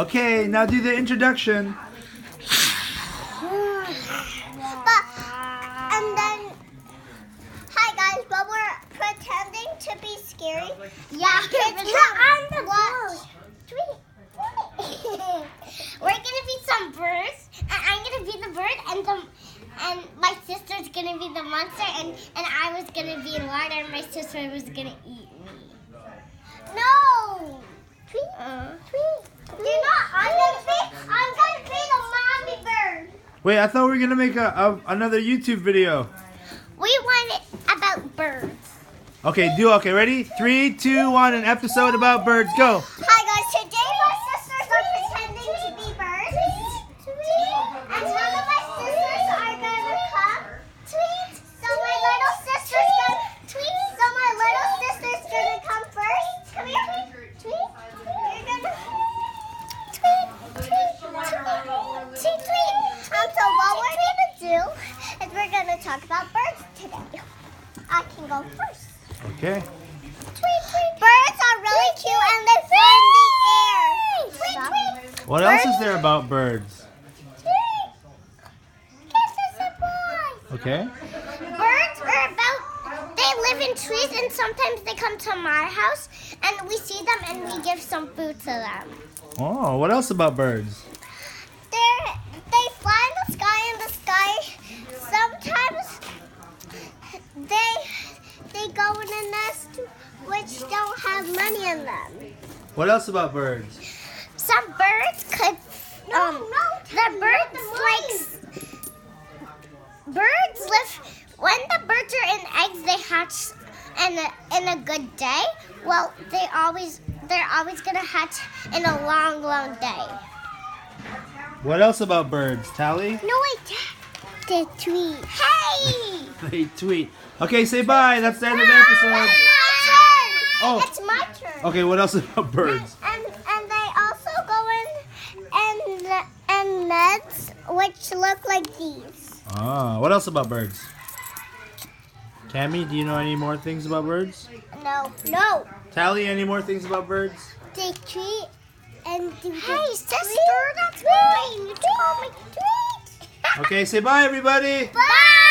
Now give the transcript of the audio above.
Okay, now do the introduction. And then, hi guys, but we're pretending to be scary. Yeah, kids can watch. We're gonna be some birds, and I'm gonna be the bird, and my sister's gonna be the monster, and I was gonna be in water, and my sister was gonna eat me. No. You're not. I'm gonna be the mommy bird. Wait, I thought we were gonna make another YouTube video. We want it about birds. Okay, okay, ready? 3, 2, 1, an episode about birds. Go. Hi guys, today my sisters are pretending to be birds. And some of my sisters are gonna come. So my little sister's gonna come first. Come here. You're gonna tweet. So what we're gonna do is we're gonna talk about birds today. I can go first. Okay. Birds are really cute and they fly in the air. What else is there about birds? Okay. Birds are they live in trees and sometimes they come to my house and we see them and we give some food to them. Oh, what else about birds? They fly in the sky sometimes they go in a nest which don't have money in them. What else about birds? Some birds could birds live when the birds are in eggs they hatch in a good day. Well, they're always gonna hatch in a long day. What else about birds, Tally? No wait, they tweet. Hey! They tweet. Okay, say bye. That's the end of the episode. It's my turn. Oh. It's my turn. Okay, what else about birds? And they also go in nets which look like these. Ah, what else about birds? Cammy, do you know any more things about birds? No. Tally, any more things about birds? They tweet and do hey, sister, that's mine. You told me to tweet. Okay, say bye, everybody. Bye.